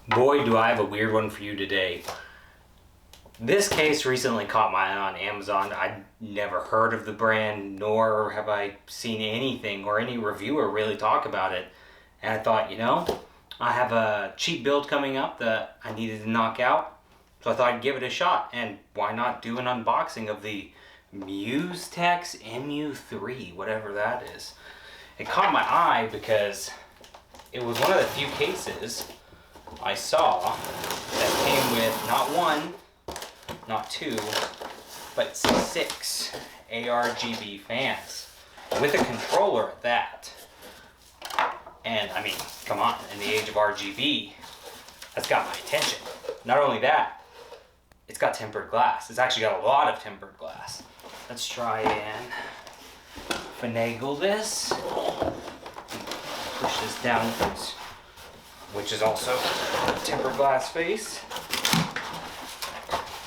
Boy, do I have a weird one for you today. This case recently caught my eye on Amazon. I'd never heard of the brand, nor have I seen anything or any reviewer really talk about it. And I thought, you know, I have a cheap build coming up that I needed to knock out. So I thought I'd give it a shot. And why not do an unboxing of the MuseTex MU3, whatever that is. It caught my eye because it was one of the few cases I saw that came with not one, not two, but 6 RGB fans with a controller at that. And I mean, come on, in the age of RGB, that's got my attention. Not only that, it's got tempered glass. It's actually got a lot of tempered glass. Let's try and finagle this. Push this downwards, which is also a tempered glass face.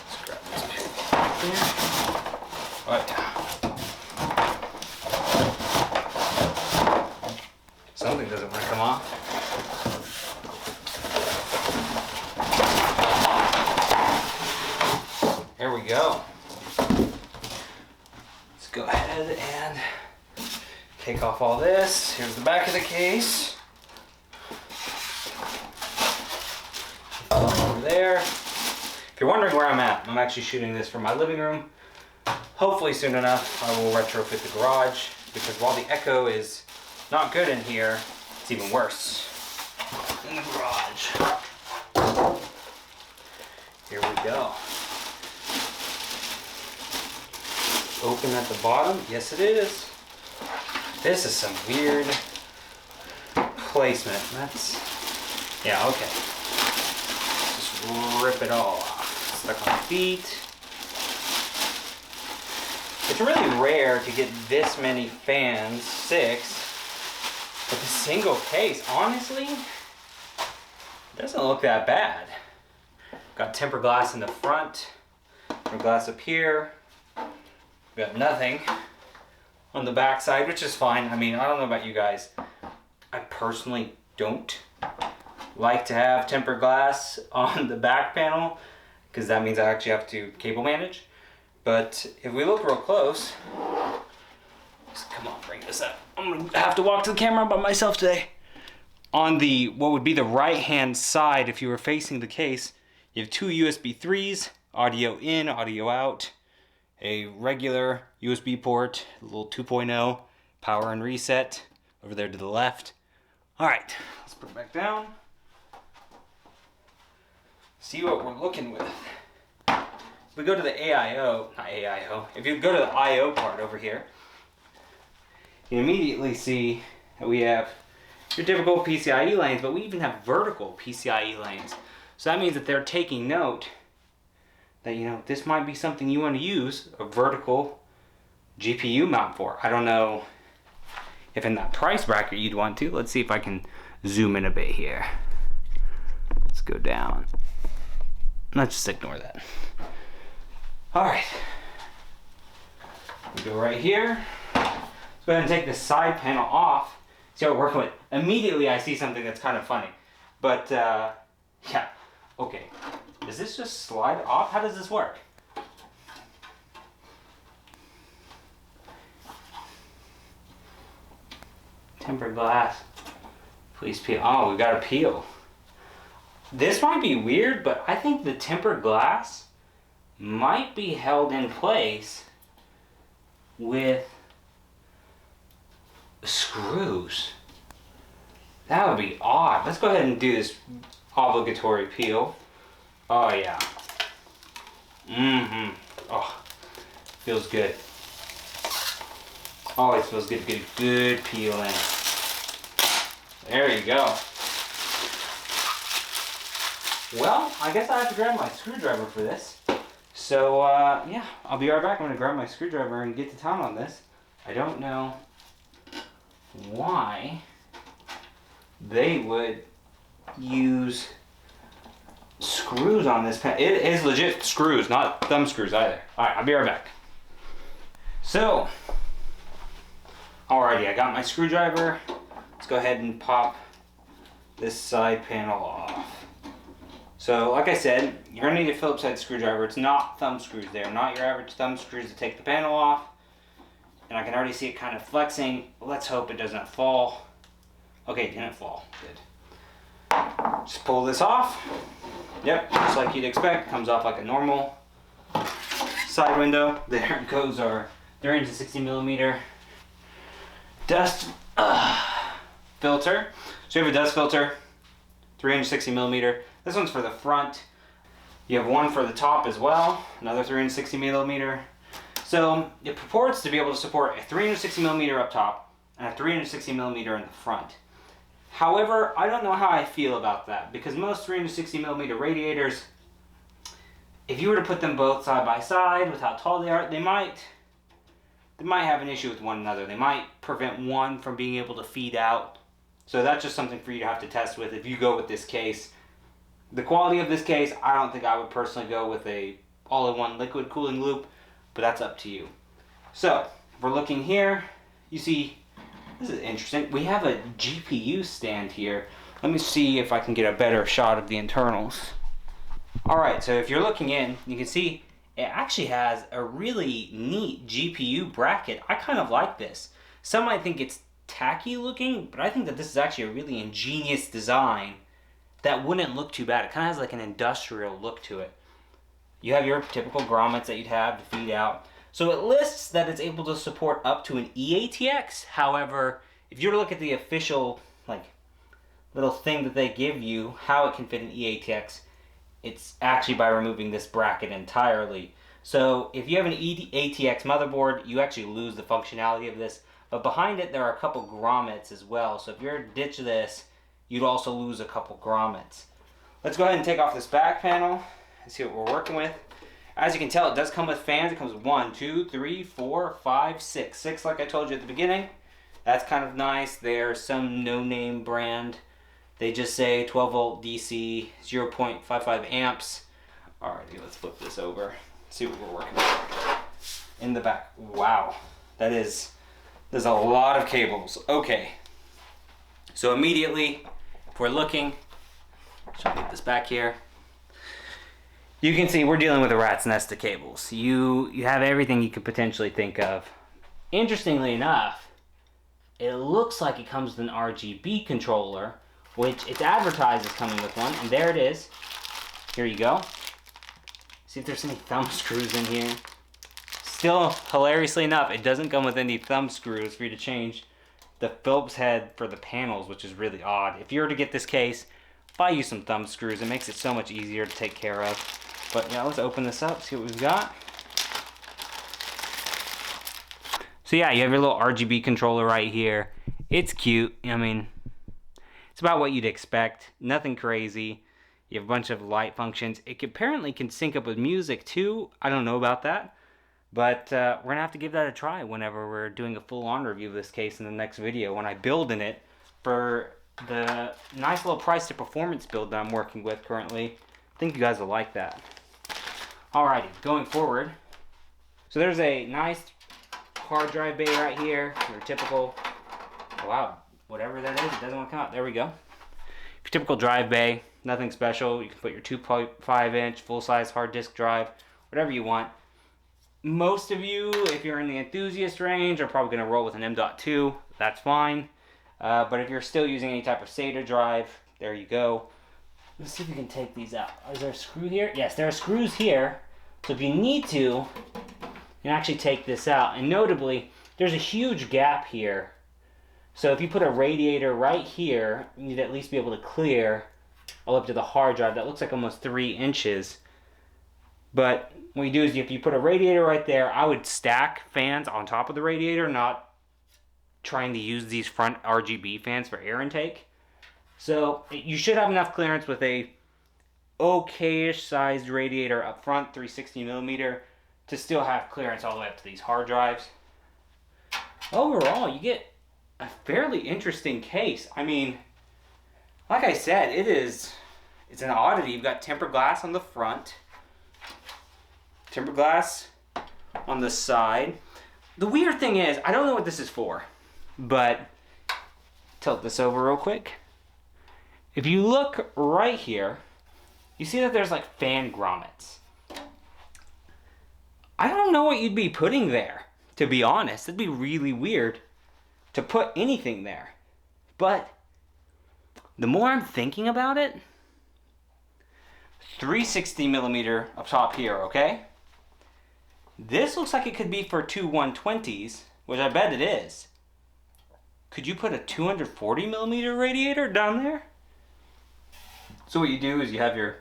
Let's grab this pick right there. Right. Something doesn't want to come off. There we go. Let's go ahead and take off all this. Here's the back of the case. Over there. If you're wondering where I'm at, I'm actually shooting this from my living room. Hopefully soon enough I will retrofit the garage, because while the echo is not good in here, it's even worse in the garage. Here we go. Open at the bottom. Yes, it is. This is some weird placement. That's, yeah, okay. Just rip it all off. Stuck on my feet. It's really rare to get this many fans, 6, with a single case. Honestly, it doesn't look that bad. Got tempered glass in the front, tempered glass up here. Got nothing on the back side, which is fine. I mean, I don't know about you guys. I personally don't like to have tempered glass on the back panel, because that means I actually have to cable manage. But if we look real close, come on, bring this up. I'm gonna have to walk to the camera by myself today. On the, what would be the right hand side, if you were facing the case, you have 2 USB 3s, audio in, audio out, a regular USB port, a little 2.0, power and reset over there to the left. All right, let's put it back down. See what we're looking with. If we go to the if you go to the I/O part over here, you immediately see that we have your typical PCIe lanes, but we even have vertical PCIe lanes. So that means that they're taking note that, you know, this might be something you want to use a vertical GPU mount for. I don't know if in that price bracket you'd want to. Let's see if I can zoom in a bit here. Let's go down. Let's just ignore that. All right. We go right here. Let's go ahead and take the side panel off. See what we're working with. Immediately I see something that's kind of funny. But yeah, okay. Does this just slide off? How does this work? Tempered glass. Please peel. Oh, we gotta peel. This might be weird, but I think the tempered glass might be held in place with screws. That would be odd. Let's go ahead and do this obligatory peel. Oh yeah. Mm-hmm. Oh, feels good. Always feels good. Good peeling. There you go. Well, I guess I have to grab my screwdriver for this. So yeah, I'll be right back. I'm gonna grab my screwdriver and get to town on this. I don't know why they would use screws on this pen. It is legit screws, not thumb screws either. All right, I'll be right back. So, alrighty, I got my screwdriver. Let's go ahead and pop this side panel off. So like I said, you're gonna need a Phillips head screwdriver. It's not thumb screws there, not your average thumb screws to take the panel off. And I can already see it kind of flexing. Let's hope it doesn't fall. Okay, it didn't fall, good. Just pull this off. Yep, just like you'd expect, comes off like a normal side window. There goes our 360mm dust filter. So you have a dust filter, 360mm. This one's for the front. You have one for the top as well, another 360mm. So it purports to be able to support a 360mm up top and a 360mm in the front. However, I don't know how I feel about that, because most 360mm radiators, if you were to put them both side by side with how tall they are, they might have an issue with one another. They might prevent one from being able to feed out. So that's just something for you to have to test with if you go with this case. The quality of this case, I don't think I would personally go with a all-in-one liquid cooling loop, but that's up to you. So, if we're looking here, you see, this is interesting. We have a GPU stand here. Let me see if I can get a better shot of the internals. Alright, so if you're looking in, you can see it actually has a really neat GPU bracket. I kind of like this. Some might think it's tacky looking, but I think that this is actually a really ingenious design that wouldn't look too bad. It kind of has like an industrial look to it. You have your typical grommets that you'd have to feed out. So it lists that it's able to support up to an eATX. However, if you were to look at the official like little thing that they give you, how it can fit an eATX, it's actually by removing this bracket entirely. So if you have an ATX motherboard, you actually lose the functionality of this. But behind it, there are a couple grommets as well. So if you were to ditch this, you'd also lose a couple grommets. Let's go ahead and take off this back panel and see what we're working with. As you can tell, it does come with fans. It comes with 1, 2, 3, 4, 5, 6. 6 like I told you at the beginning. That's kind of nice. They're some no-name brand. They just say 12 volt DC, 0.55 amps. Alrighty, let's flip this over. See what we're working with. In the back. Wow. There's a lot of cables. Okay. So immediately, if we're looking, should I get this back here? You can see we're dealing with a rat's nest of cables. You have everything you could potentially think of. Interestingly enough, it looks like it comes with an RGB controller, which it's advertised as coming with one, and there it is. Here you go. See if there's any thumb screws in here. Still, hilariously enough, it doesn't come with any thumb screws for you to change the Phillips head for the panels, which is really odd. If you were to get this case, buy you some thumb screws. It makes it so much easier to take care of. But yeah, let's open this up, see what we've got. So yeah, you have your little RGB controller right here. It's cute. I mean, it's about what you'd expect. Nothing crazy. You have a bunch of light functions. It apparently can sync up with music too. I don't know about that. But we're going to have to give that a try whenever we're doing a full-on review of this case in the next video, when I build in it for the nice little price to performance build that I'm working with currently. I think you guys will like that. Alrighty, going forward. So there's a nice hard drive bay right here. Your typical, wow, whatever that is, it doesn't want to come out. There we go. Your typical drive bay, nothing special. You can put your 2.5 inch full-size hard disk drive, whatever you want. Most of you, if you're in the enthusiast range, are probably going to roll with an M.2. That's fine. But if you're still using any type of SATA drive, there you go. Let's see if we can take these out. Is there a screw here? Yes, there are screws here. So if you need to, you can actually take this out. And notably, there's a huge gap here. So if you put a radiator right here, you need to at least be able to clear all up to the hard drive. That looks like almost 3 inches. But what you do is if you put a radiator right there, I would stack fans on top of the radiator, not trying to use these front RGB fans for air intake. So you should have enough clearance with a okay-ish sized radiator up front, 360mm, to still have clearance all the way up to these hard drives. Overall, you get a fairly interesting case. I mean, like I said, it's an oddity. You've got tempered glass on the front, tempered glass on the side. The weird thing is, I don't know what this is for, but tilt this over real quick. If you look right here, you see that there's like fan grommets. I don't know what you'd be putting there, to be honest. It'd be really weird to put anything there. But the more I'm thinking about it, 360 millimeter up top here, okay? This looks like it could be for two 120s, which I bet it is. Could you put a 240 millimeter radiator down there? So what you do is you have your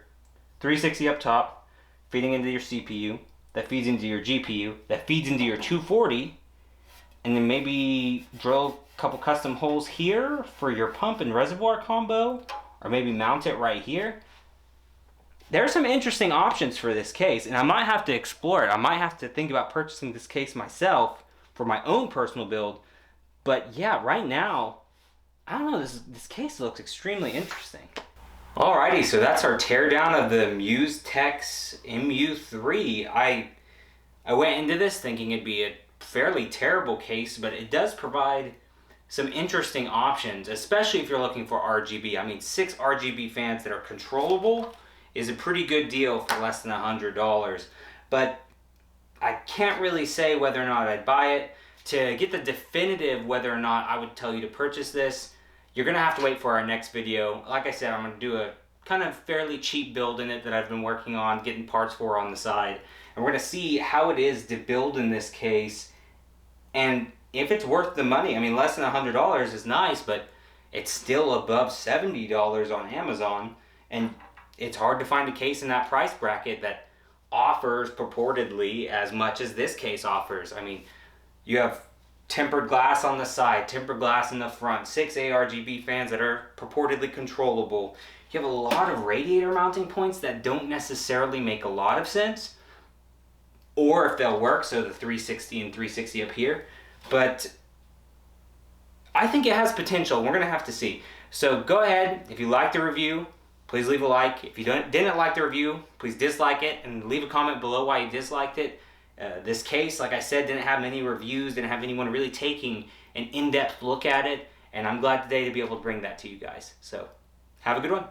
360 up top, feeding into your CPU, that feeds into your GPU, that feeds into your 240, and then maybe drill a couple custom holes here for your pump and reservoir combo, or maybe mount it right here. There are some interesting options for this case, and I might have to explore it. I might have to think about purchasing this case myself for my own personal build. But yeah, right now, I don't know, this case looks extremely interesting. Alrighty, so that's our teardown of the MuseTex MU3. I went into this thinking it'd be a fairly terrible case, but it does provide some interesting options, especially if you're looking for RGB. I mean, 6 RGB fans that are controllable is a pretty good deal for less than $100. But I can't really say whether or not I'd buy it. To get the definitive whether or not I would tell you to purchase this, you're going to have to wait for our next video. Like I said, I'm going to do a kind of fairly cheap build in it that I've been working on, getting parts for on the side. And we're going to see how it is to build in this case and if it's worth the money. I mean, less than $100 is nice, but it's still above $70 on Amazon. And it's hard to find a case in that price bracket that offers purportedly as much as this case offers. I mean, you have tempered glass on the side, tempered glass in the front, 6 RGB fans that are purportedly controllable. You have a lot of radiator mounting points that don't necessarily make a lot of sense, or if they'll work, so the 360 and 360 up here. But I think it has potential. We're going to have to see. So go ahead, if you liked the review, please leave a like. If you didn't like the review, please dislike it and leave a comment below why you disliked it. This case, like I said, didn't have many reviews, didn't have anyone really taking an in-depth look at it, and I'm glad today to be able to bring that to you guys. So, have a good one.